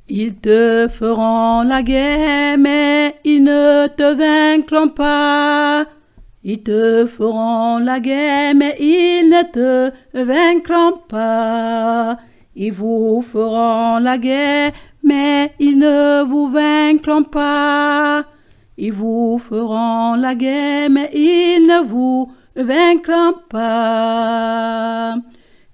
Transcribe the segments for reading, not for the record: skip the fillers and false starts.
Ils te feront la guerre, mais ils ne te vaincront pas. Ils te feront la guerre, mais ils ne te vaincront pas. Ils vous feront la guerre, mais ils ne vous vaincront pas. Ils vous feront la guerre, mais ils ne vous vaincront pas.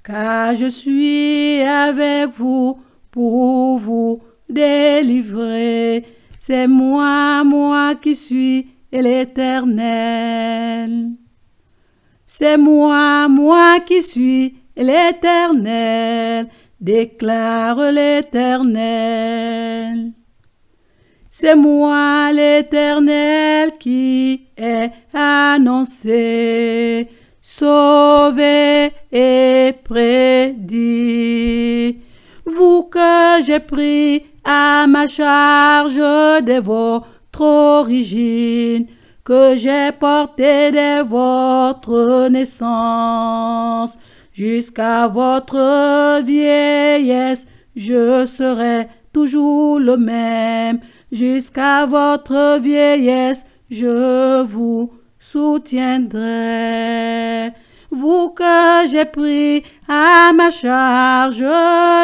Car je suis avec vous pour vous délivrer. C'est moi qui suis l'Éternel. C'est moi qui suis l'Éternel, déclare l'Éternel. C'est moi l'Éternel qui ai annoncé, sauvé et prédit. Vous que j'ai pris à ma charge de votre origine, que j'ai porté dès votre naissance, jusqu'à votre vieillesse, je serai toujours le même. Jusqu'à votre vieillesse, je vous soutiendrai. Vous que j'ai pris à ma charge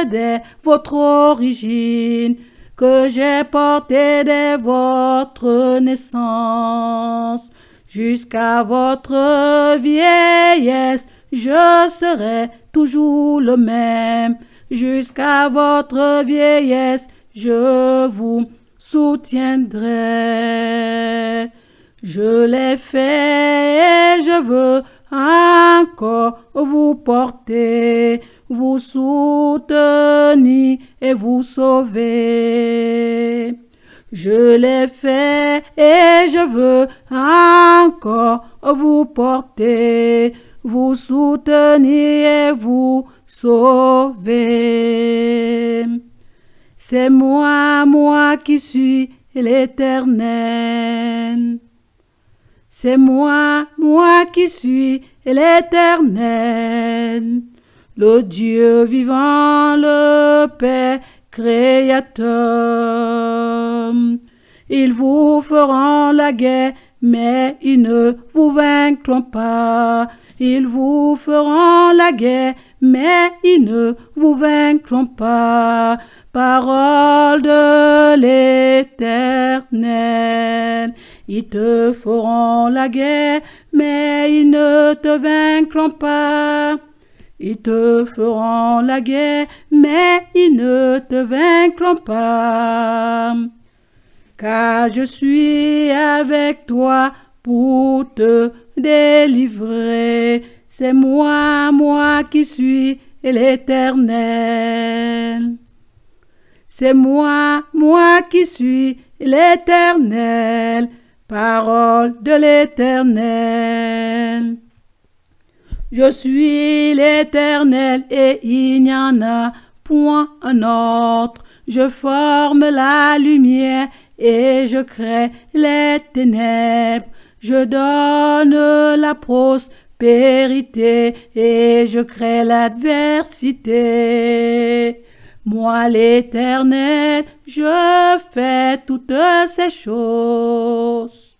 dès votre origine, que j'ai porté dès votre naissance, jusqu'à votre vieillesse, je serai toujours le même. Jusqu'à votre vieillesse, je vous soutiendrai. Je l'ai fait et je veux encore vous porter, vous soutenir et vous sauver. Je l'ai fait et je veux encore vous porter, vous soutenir et vous sauver. C'est moi qui suis l'Éternel. C'est moi qui suis l'Éternel, le Dieu vivant, le Père créateur. Ils vous feront la guerre, mais ils ne vous vaincront pas. Ils vous feront la guerre, mais ils ne vous vaincront pas. Parole de l'Éternel. Ils te feront la guerre, mais ils ne te vaincront pas. Ils te feront la guerre, mais ils ne te vaincront pas. Car je suis avec toi pour te délivrer. C'est moi qui suis l'Éternel. C'est moi qui suis l'Éternel, parole de l'Éternel. Je suis l'Éternel et il n'y en a point un autre. Je forme la lumière et je crée les ténèbres. Je donne la prospérité et je crée l'adversité. Moi l'Éternel, je fais toutes ces choses.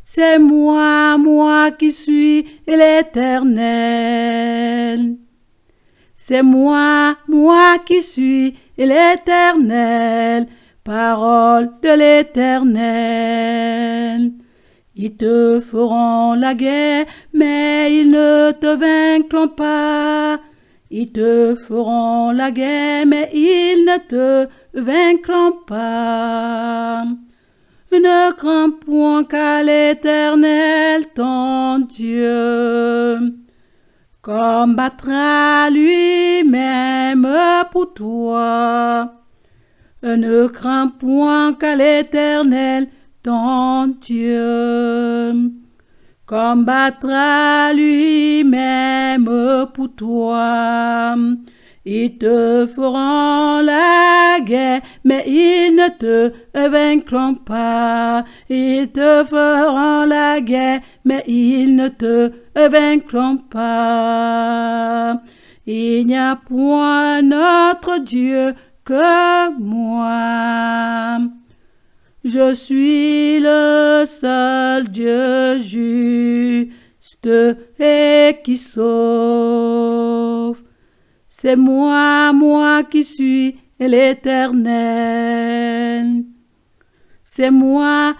C'est moi qui suis l'Éternel. C'est moi qui suis l'Éternel, parole de l'Éternel. Ils te feront la guerre, mais ils ne te vaincront pas. Ils te feront la guerre, mais ils ne te vaincront pas. Ne crains point qu'à l'Éternel ton Dieu combattra lui-même pour toi. Ne crains point qu'à l'Éternel ton Dieu combattra lui-même pour toi. Ils te feront la guerre, mais ils ne te vaincront pas. Ils te feront la guerre, mais ils ne te vaincront pas. Il n'y a point notre Dieu que moi. Je suis le seul Dieu juste et qui sauve. C'est moi qui suis l'Éternel. C'est moi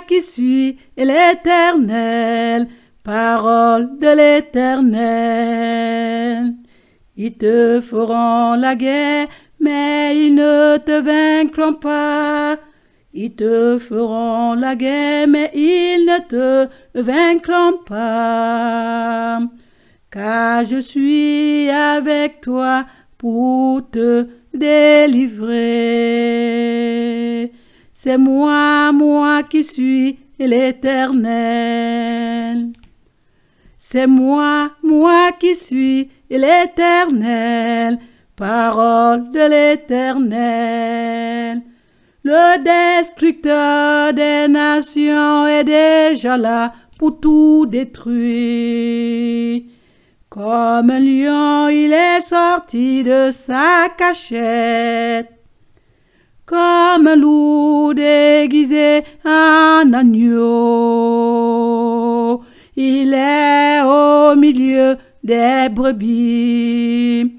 qui suis l'Éternel, parole de l'Éternel. Ils te feront la guerre, mais ils ne te vaincront pas. Ils te feront la guerre, mais ils ne te vaincront pas. Car je suis avec toi pour te délivrer. C'est moi qui suis l'Éternel. C'est moi qui suis l'Éternel, parole de l'Éternel. Le destructeur des nations est déjà là pour tout détruire. Comme un lion, il est sorti de sa cachette. Comme un loup déguisé en agneau, il est au milieu des brebis.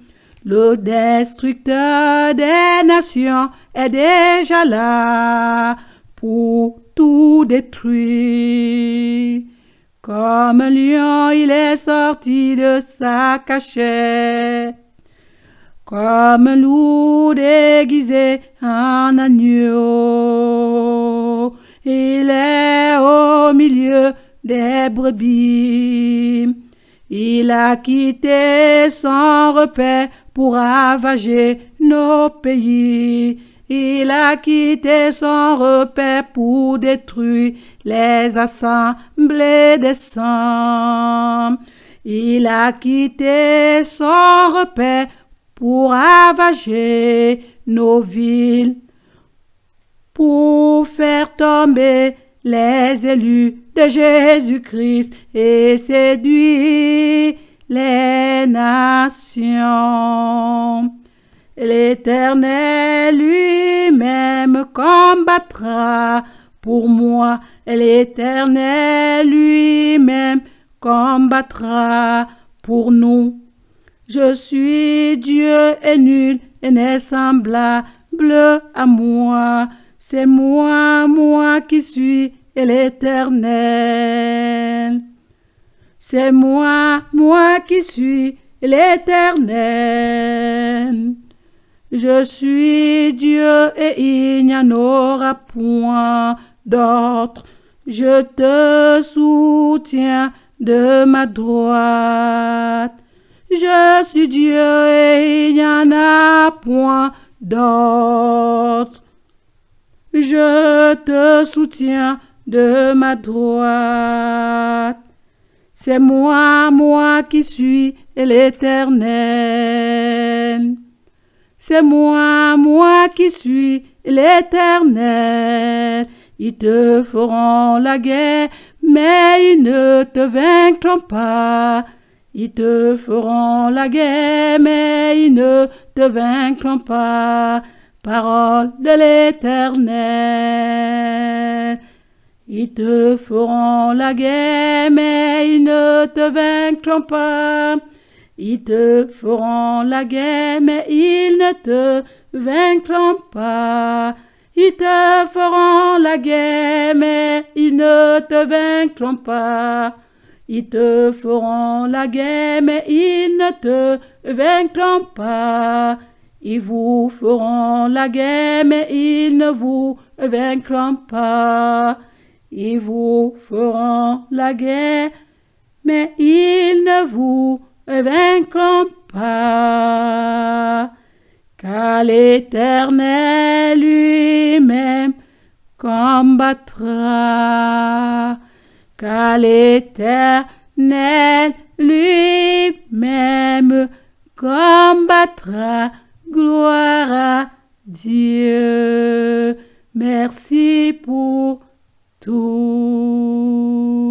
Le destructeur des nations est déjà là pour tout détruire. Comme un lion, il est sorti de sa cachette. Comme un loup déguisé en agneau, il est au milieu des brebis. Il a quitté son repaire pour ravager nos pays. Il a quitté son repaire pour détruire les assemblées des saints. Il a quitté son repaire pour ravager nos villes, pour faire tomber les élus de Jésus-Christ et séduire les nations. L'Éternel lui-même combattra pour moi. L'Éternel lui-même combattra pour nous. Je suis Dieu et nul et n'est semblable à moi. C'est moi qui suis l'Éternel. C'est moi qui suis l'Éternel. Je suis Dieu et il n'y en aura point d'autre. Je te soutiens de ma droite. Je suis Dieu et il n'y en a point d'autre. Je te soutiens de ma droite. C'est moi qui suis l'Éternel. C'est moi qui suis l'Éternel. Ils te feront la guerre, mais ils ne te vaincront pas. Ils te feront la guerre, mais ils ne te vaincront pas. Parole de l'Éternel. Ils te feront la guerre, mais ils ne te vaincront pas. Ils te feront la guerre, mais ils ne te vaincront pas. Ils te feront la guerre, mais ils ne te vaincront pas. Ils te feront la guerre, mais ils ne te vaincront pas. Ils vous feront la guerre, mais ils ne vous vaincront pas. Ils vous feront la guerre, mais ils ne vous vaincront pas. Car l'Éternel lui-même combattra. Car l'Éternel lui-même combattra. Gloire à Dieu. Merci pour tout.